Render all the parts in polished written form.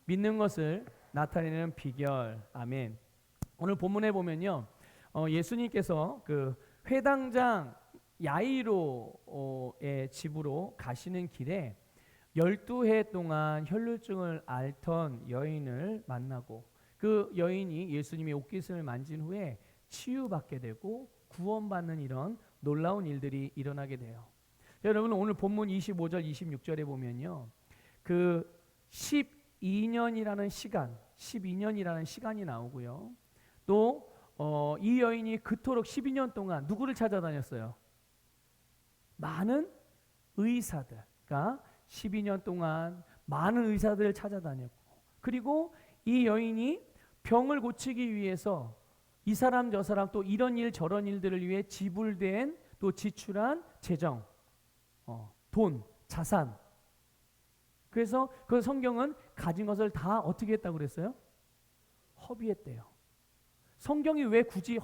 믿는 것을 나타내는 비결. 아멘. 오늘 본문에 보면요, 예수님께서 그 회당장 야이로의 집으로 가시는 길에 12해 동안 혈루증을 앓던 여인을 만나고, 그 여인이 예수님의 옷깃을 만진 후에 치유받게 되고 구원받는 이런 놀라운 일들이 일어나게 돼요. 여러분, 오늘 본문 25절 26절에 보면요, 그 12년이라는 시간이 나오고요. 또 이 여인이 그토록 12년 동안 누구를 찾아다녔어요? 많은 의사들. 그러니까 12년 동안 많은 의사들을 찾아다녔고, 그리고 이 여인이 병을 고치기 위해서 이 사람 저 사람 또 이런 일 저런 일들을 위해 지불된 또 지출한 재정, 돈, 자산. 그래서 그 성경은 가진 것을 다 어떻게 했다고 그랬어요? 허비했대요. 성경이 왜 굳이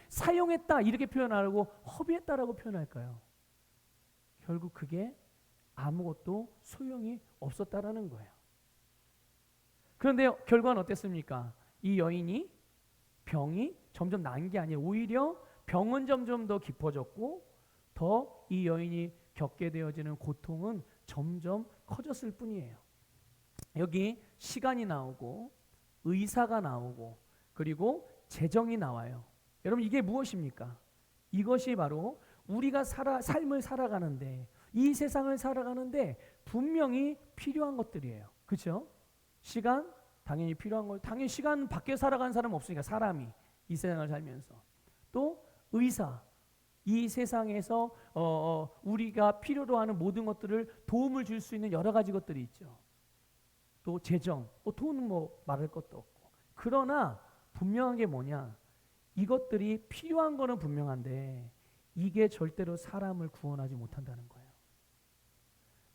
사용했다 이렇게 표현하고 허비했다라고 표현할까요? 결국 그게 아무것도 소용이 없었다라는 거예요. 그런데 결과는 어땠습니까? 이 여인이 병이 점점 나은 게 아니라 오히려 병은 점점 더 깊어졌고, 더 이 여인이 겪게 되어지는 고통은 점점 커졌을 뿐이에요. 여기 시간이 나오고 의사가 나오고 그리고 재정이 나와요. 여러분, 이게 무엇입니까? 이것이 바로 우리가 삶을 살아가는데, 이 세상을 살아가는데 분명히 필요한 것들이에요. 그렇죠? 시간 당연히 필요한 거. 당연히 시간 밖에 살아가는 사람 없으니까, 사람이 이 세상을 살면서. 또 의사, 이 세상에서 우리가 필요로 하는 모든 것들을 도움을 줄 수 있는 여러 가지 것들이 있죠. 또 재정, 돈은 말할 것도 없고. 그러나 분명한 게 뭐냐? 이것들이 필요한 거는 분명한데 이게 절대로 사람을 구원하지 못한다는 거예요.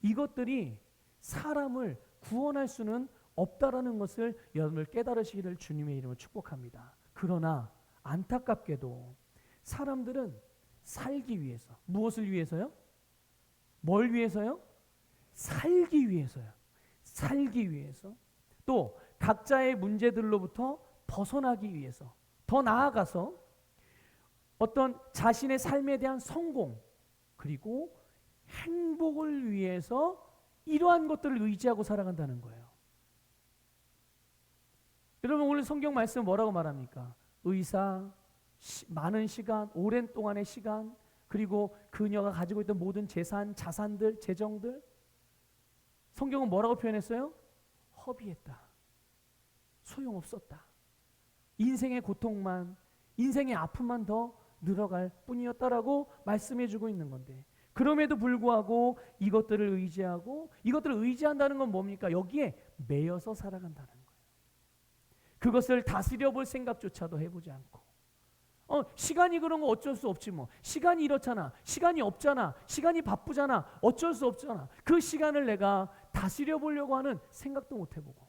이것들이 사람을 구원할 수는 없다라는 것을 여러분들 깨달으시기를 주님의 이름으로 축복합니다. 그러나 안타깝게도 사람들은 살기 위해서, 무엇을 위해서요? 뭘 위해서요? 살기 위해서요. 살기 위해서. 또 각자의 문제들로부터 벗어나기 위해서, 더 나아가서 어떤 자신의 삶에 대한 성공 그리고 행복을 위해서 이러한 것들을 의지하고 살아간다는 거예요. 여러분, 오늘 성경 말씀 뭐라고 말합니까? 의사, 많은 시간, 오랜 동안의 시간, 그리고 그녀가 가지고 있던 모든 재산, 자산들, 재정들, 성경은 뭐라고 표현했어요? 허비했다. 소용없었다. 인생의 고통만, 인생의 아픔만 더 늘어갈 뿐이었다라고 말씀해주고 있는 건데, 그럼에도 불구하고 이것들을 의지하고, 이것들을 의지한다는 건 뭡니까? 여기에 매여서 살아간다는 거예요. 그것을 다스려 볼 생각조차도 해보지 않고, 시간이 그런 거 어쩔 수 없지 뭐. 시간이 이렇잖아. 시간이 없잖아. 시간이 바쁘잖아. 어쩔 수 없잖아. 그 시간을 내가 다스려 보려고 하는 생각도 못 해보고.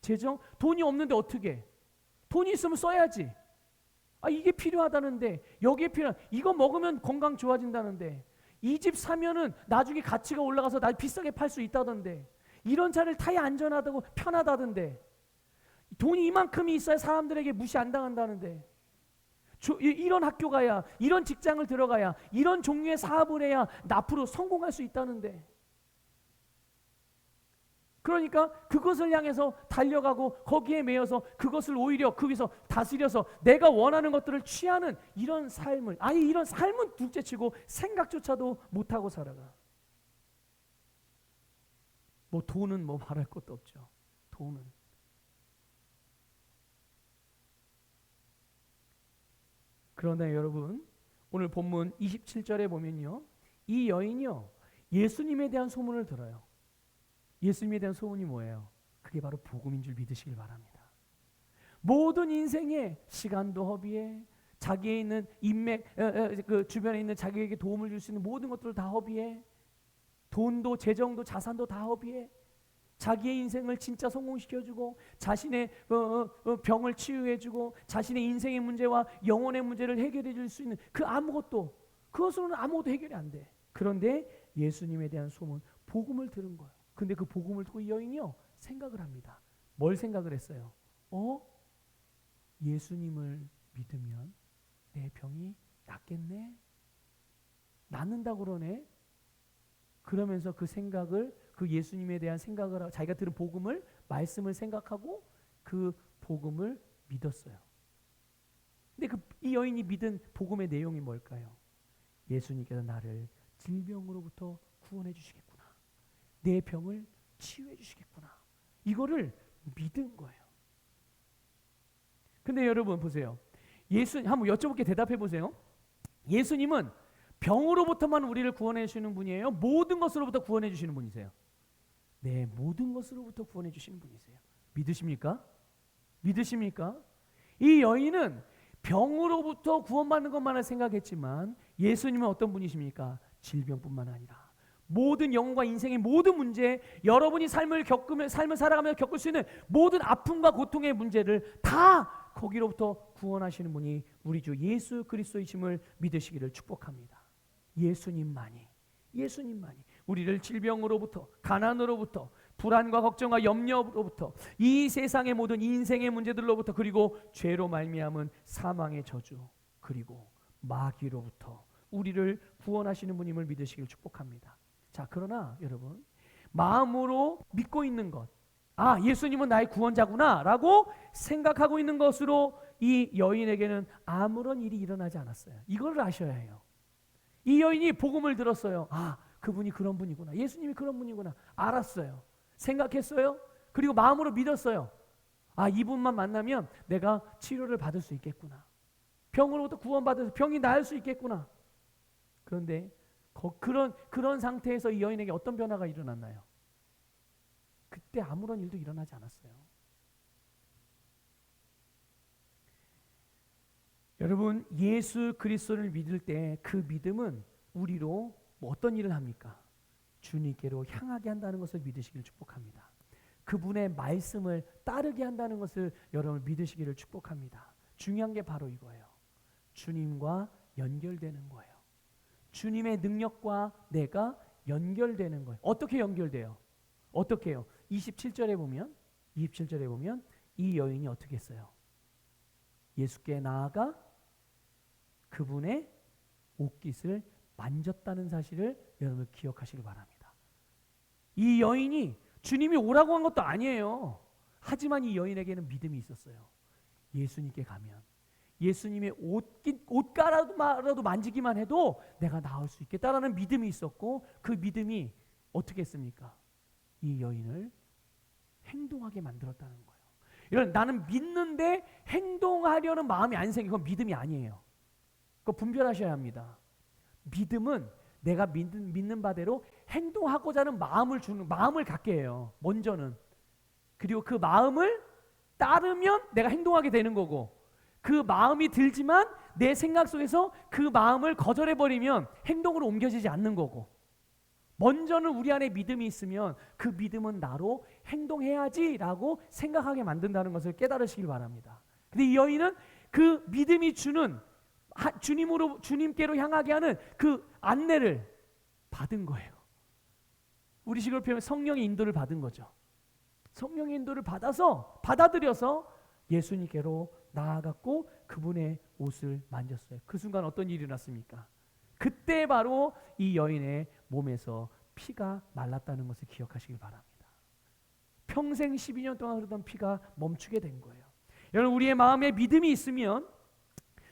재정? 돈이 없는데 어떻게? 돈이 있으면 써야지. 이게 필요하다는데, 여기에 이거 먹으면 건강 좋아진다는데, 이 집 사면은 나중에 가치가 올라가서 나 비싸게 팔 수 있다던데, 이런 차를 타야 안전하다고 편하다던데, 돈이 이만큼이 있어야 사람들에게 무시 안 당한다는데, 이런 학교 가야, 이런 직장을 들어가야, 이런 종류의 사업을 해야 나 앞으로 성공할 수 있다는데, 그러니까 그것을 향해서 달려가고 거기에 매여서 그것을 오히려 거기서 다스려서 내가 원하는 것들을 취하는 이런 삶을, 이런 삶은 둘째치고 생각조차도 못하고 살아가. 돈은 말할 것도 없죠. 돈은. 그런데 여러분, 오늘 본문 27절에 보면요, 이 여인이요, 예수님에 대한 소문을 들어요. 예수님에 대한 소문이 뭐예요? 그게 바로 복음인 줄 믿으시길 바랍니다. 모든 인생에 시간도 허비해, 자기에 있는 인맥, 그 주변에 있는 자기에게 도움을 줄 수 있는 모든 것들을 다 허비해, 돈도 재정도 자산도 다 허비해, 자기의 인생을 진짜 성공시켜주고, 자신의 병을 치유해주고, 자신의 인생의 문제와 영혼의 문제를 해결해 줄 수 있는 그 아무것도, 그것으로는 아무것도 해결이 안 돼. 그런데 예수님에 대한 소문, 복음을 들은 거예요. 근데 그 복음을 듣고 이 여인이요, 생각을 합니다. 뭘 생각을 했어요? 예수님을 믿으면 내 병이 낫겠네? 낫는다고 그러네? 그러면서 그 생각을, 그 예수님에 대한 생각을 하고 자기가 들은 복음을, 말씀을 생각하고 그 복음을 믿었어요. 근데 이 여인이 믿은 복음의 내용이 뭘까요? 예수님께서 나를 질병으로부터 구원해 주시겠구나. 내 병을 치유해 주시겠구나. 이거를 믿은 거예요. 근데 여러분 보세요. 한번 여쭤볼게, 대답해 보세요. 예수님은 병으로부터만 우리를 구원해 주시는 분이에요? 모든 것으로부터 구원해 주시는 분이세요? 네, 모든 것으로부터 구원해 주시는 분이세요. 믿으십니까? 믿으십니까? 이 여인은 병으로부터 구원받는 것만을 생각했지만 예수님은 어떤 분이십니까? 질병뿐만 아니라 모든 영혼과 인생의 모든 문제, 여러분이 삶을 살아가면서 겪을 수 있는 모든 아픔과 고통의 문제를 다 거기로부터 구원하시는 분이 우리 주 예수 그리스도이심을 믿으시기를 축복합니다. 예수님만이 우리를 질병으로부터, 가난으로부터, 불안과 걱정과 염려로부터, 이 세상의 모든 인생의 문제들로부터, 그리고 죄로 말미암은 사망의 저주, 그리고 마귀로부터 우리를 구원하시는 분임을 믿으시길 축복합니다. 자, 그러나 여러분, 마음으로 믿고 있는 것, 예수님은 나의 구원자구나 라고 생각하고 있는 것으로 이 여인에게는 아무런 일이 일어나지 않았어요. 이걸 아셔야 해요. 이 여인이 복음을 들었어요. 그분이 그런 분이구나, 예수님이 그런 분이구나 알았어요. 생각했어요. 그리고 마음으로 믿었어요. 이분만 만나면 내가 치료를 받을 수 있겠구나, 병으로부터 구원받아서 병이 나을 수 있겠구나. 그런데 그런 상태에서 이 여인에게 어떤 변화가 일어났나요? 그때 아무런 일도 일어나지 않았어요. 여러분, 예수 그리스도를 믿을 때 그 믿음은 우리로 어떤 일을 합니까? 주님께로 향하게 한다는 것을 믿으시기를 축복합니다. 그분의 말씀을 따르게 한다는 것을 여러분 믿으시기를 축복합니다. 중요한 게 바로 이거예요. 주님과 연결되는 거예요. 주님의 능력과 내가 연결되는 거예요. 어떻게 연결돼요? 어떻게 해요? 27절에 보면 이 여인이 어떻게 했어요? 예수께 나아가 그분의 옷깃을 만졌다는 사실을 여러분 기억하시길 바랍니다. 이 여인이 주님이 오라고 한 것도 아니에요. 하지만 이 여인에게는 믿음이 있었어요. 예수님께 가면 예수님의 옷가라도 만지기만 해도 내가 나을 수 있겠다라는 믿음이 있었고, 그 믿음이 어떻게 했습니까? 이 여인을 행동하게 만들었다는 거예요. 이런, 나는 믿는데 행동하려는 마음이 안 생기고 그건 믿음이 아니에요. 그거 분별하셔야 합니다. 믿음은 내가 믿는 바대로 행동하고자 하는 마음을 갖게 해요. 먼저는. 그리고 그 마음을 따르면 내가 행동하게 되는 거고, 그 마음이 들지만 내 생각 속에서 그 마음을 거절해버리면 행동으로 옮겨지지 않는 거고, 먼저는 우리 안에 믿음이 있으면 그 믿음은 나로 행동해야지라고 생각하게 만든다는 것을 깨달으시길 바랍니다. 근데 이 여인은 그 믿음이 주는 주님께로 향하게 하는 그 안내를 받은 거예요. 우리식으로 표현하면 성령의 인도를 받은 거죠. 성령의 인도를 받아들여서 예수님께로 나아갔고 그분의 옷을 만졌어요. 그 순간 어떤 일이 일어났습니까? 그때 바로 이 여인의 몸에서 피가 말랐다는 것을 기억하시길 바랍니다. 평생 12년 동안 흐르던 피가 멈추게 된 거예요. 여러분, 우리의 마음에 믿음이 있으면,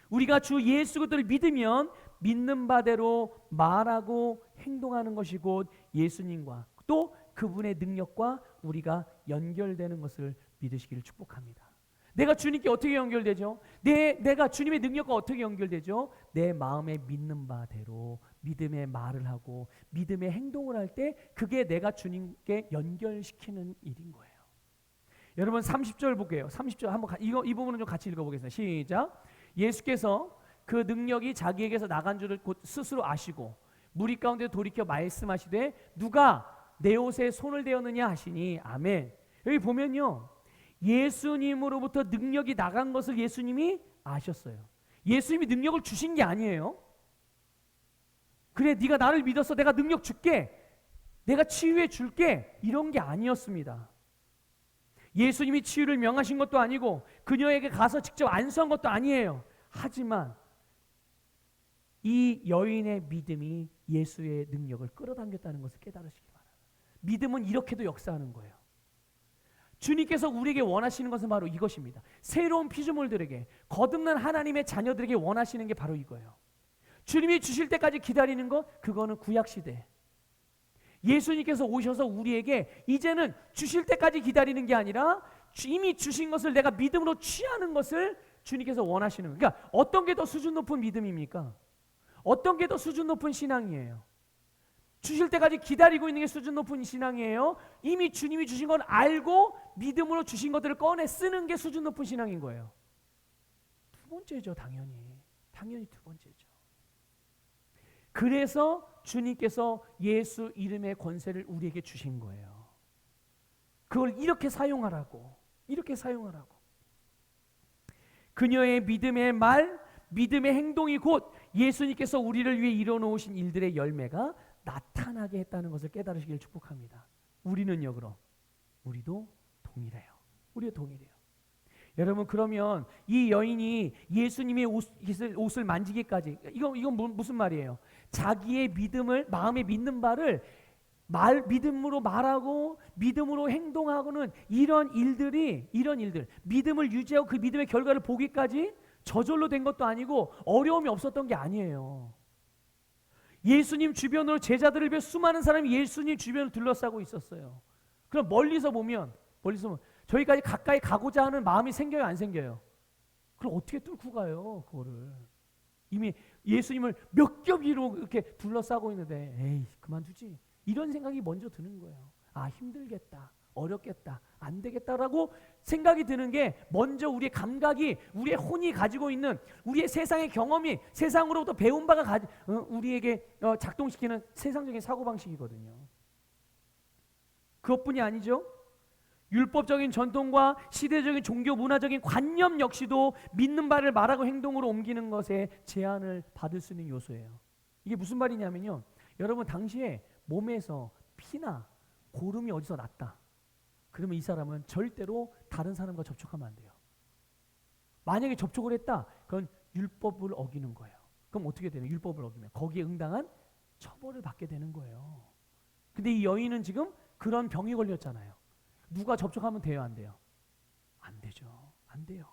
우리가 주 예수 그리스도를 믿으면 믿는 바대로 말하고 행동하는 것이 곧 예수님과 또 그분의 능력과 우리가 연결되는 것을 믿으시기를 축복합니다. 내가 주님께 어떻게 연결되죠? 내가 주님의 능력과 어떻게 연결되죠? 내 마음에 믿는 바대로 믿음의 말을 하고 믿음의 행동을 할 때 그게 내가 주님께 연결시키는 일인 거예요. 여러분 30절 볼게요. 30절 한번 이 부분은 좀 같이 읽어보겠습니다. 시작. 예수께서 그 능력이 자기에게서 나간 줄을 곧 스스로 아시고 무리 가운데 돌이켜 말씀하시되 누가 내 옷에 손을 대었느냐 하시니 아멘. 여기 보면요, 예수님으로부터 능력이 나간 것을 예수님이 아셨어요. 예수님이 능력을 주신 게 아니에요. 그래, 네가 나를 믿어서 내가 능력 줄게, 내가 치유해 줄게, 이런 게 아니었습니다. 예수님이 치유를 명하신 것도 아니고 그녀에게 가서 직접 안수한 것도 아니에요. 하지만 이 여인의 믿음이 예수의 능력을 끌어당겼다는 것을 깨달으시기 바랍니다. 믿음은 이렇게도 역사하는 거예요. 주님께서 우리에게 원하시는 것은 바로 이것입니다. 새로운 피조물들에게, 거듭난 하나님의 자녀들에게 원하시는 게 바로 이거예요. 주님이 주실 때까지 기다리는 것, 그거는 구약시대. 예수님께서 오셔서 우리에게 이제는 주실 때까지 기다리는 게 아니라 이미 주신 것을 내가 믿음으로 취하는 것을 주님께서 원하시는 거예요. 그러니까 어떤 게 더 수준 높은 믿음입니까? 어떤 게 더 수준 높은 신앙이에요? 주실 때까지 기다리고 있는 게 수준 높은 신앙이에요? 이미 주님이 주신 건 알고 믿음으로 주신 것들을 꺼내 쓰는 게 수준 높은 신앙인 거예요. 두 번째죠, 당연히. 당연히 두 번째죠. 그래서 주님께서 예수 이름의 권세를 우리에게 주신 거예요. 그걸 이렇게 사용하라고. 이렇게 사용하라고. 그녀의 믿음의 말, 믿음의 행동이 곧 예수님께서 우리를 위해 이뤄놓으신 일들의 열매가 나타나게 했다는 것을 깨달으시길 축복합니다. 우리는요, 그럼 우리도 동일해요. 우리도 동일해요. 여러분, 그러면 이 여인이 예수님의 옷을 만지기까지, 이건 무슨 말이에요? 자기의 믿음을, 마음에 믿는 바를 믿음으로 말하고 믿음으로 행동하고는 이런 일들, 믿음을 유지하고 그 믿음의 결과를 보기까지 저절로 된 것도 아니고 어려움이 없었던 게 아니에요. 예수님 주변으로 제자들을 비해 수많은 사람이 예수님 주변을 둘러싸고 있었어요. 그럼 멀리서 보면 저희까지 가까이 가고자 하는 마음이 생겨요, 안 생겨요? 그럼 어떻게 뚫고 가요, 그거를? 이미 예수님을 몇 겹 위로 이렇게 둘러싸고 있는데, 에이, 그만두지. 이런 생각이 먼저 드는 거예요. 아, 힘들겠다, 어렵겠다, 안 되겠다라고 생각이 드는 게 먼저 우리의 감각이, 우리의 혼이 가지고 있는 우리의 세상의 경험이, 세상으로부터 배운 바가 우리에게 작동시키는 세상적인 사고방식이거든요. 그것뿐이 아니죠. 율법적인 전통과 시대적인 종교 문화적인 관념 역시도 믿는 바를 말하고 행동으로 옮기는 것에 제한을 받을 수 있는 요소예요. 이게 무슨 말이냐면요, 여러분, 당시에 몸에서 피나 고름이 어디서 났다, 그러면 이 사람은 절대로 다른 사람과 접촉하면 안 돼요. 만약에 접촉을 했다, 그건 율법을 어기는 거예요. 그럼 어떻게 되나요? 율법을 어기면 거기에 응당한 처벌을 받게 되는 거예요. 근데 이 여인은 지금 그런 병이 걸렸잖아요. 누가 접촉하면 돼요, 안 돼요? 안 되죠. 안 돼요.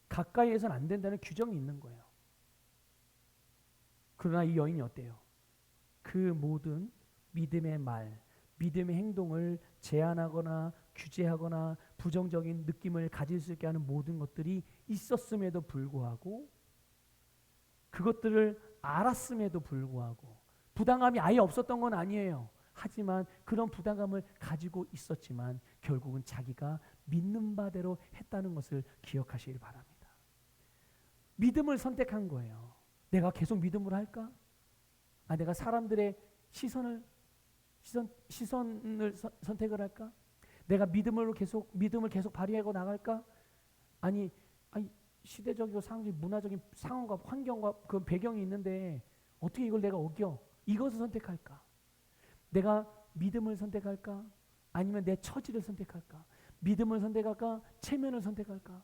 가까이에서는 안 된다는 규정이 있는 거예요. 그러나 이 여인이 어때요? 그 모든 믿음의 말, 믿음의 행동을 제한하거나 규제하거나 부정적인 느낌을 가질 수 있게 하는 모든 것들이 있었음에도 불구하고, 그것들을 알았음에도 불구하고, 부당함이 아예 없었던 건 아니에요. 하지만 그런 부담감을 가지고 있었지만 결국은 자기가 믿는 바대로 했다는 것을 기억하시길 바랍니다. 믿음을 선택한 거예요. 내가 계속 믿음으로 할까? 내가 사람들의 시선을 선택을 할까? 내가 믿음을 계속 발휘하고 나갈까? 아니 시대적이고 상황적인 문화적인 상황과 환경과 그 배경이 있는데 어떻게 이걸 내가 어겨? 이것을 선택할까? 내가 믿음을 선택할까? 아니면 내 처지를 선택할까? 믿음을 선택할까? 체면을 선택할까?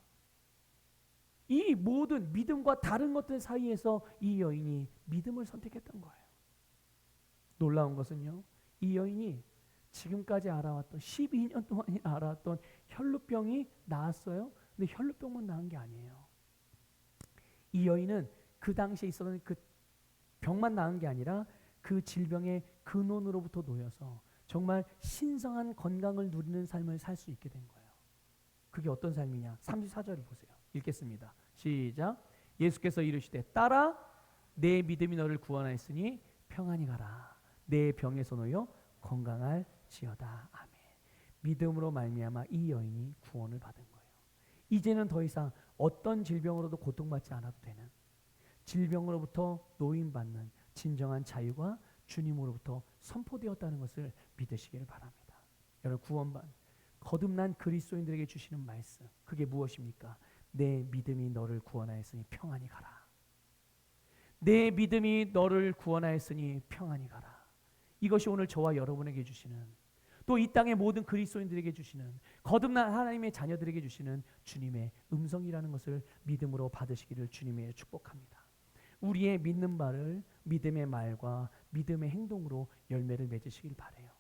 이 모든 믿음과 다른 것들 사이에서 이 여인이 믿음을 선택했던 거예요. 놀라운 것은요, 이 여인이 지금까지 알아왔던 12년 동안 알아왔던 혈루병이 나았어요. 근데 혈루병만 나은 게 아니에요. 이 여인은 그 당시에 있었던 그 병만 나은 게 아니라 그 질병의 근원으로부터 놓여서 정말 신성한 건강을 누리는 삶을 살 수 있게 된 거예요. 그게 어떤 삶이냐? 34절을 보세요. 읽겠습니다. 시작. 예수께서 이르시되 딸아, 내 믿음이 너를 구원하였으니 평안히 가라. 내 병에서 놓여 건강할지어다. 아멘. 믿음으로 말미암아 이 여인이 구원을 받은 거예요. 이제는 더 이상 어떤 질병으로도 고통받지 않아도 되는, 질병으로부터 노임받는 진정한 자유가 주님으로부터 선포되었다는 것을 믿으시기를 바랍니다. 여러분, 구원받은 거듭난 그리스도인들에게 주시는 말씀, 그게 무엇입니까? 내 믿음이 너를 구원하였으니 평안히 가라. 내 믿음이 너를 구원하였으니 평안히 가라. 이것이 오늘 저와 여러분에게 주시는 또 이 땅의 모든 그리스도인들에게 주시는 거듭난 하나님의 자녀들에게 주시는 주님의 음성이라는 것을 믿음으로 받으시기를 주님의 축복합니다. 우리의 믿는 바를 믿음의 말과 믿음의 행동으로 열매를 맺으시길 바라요.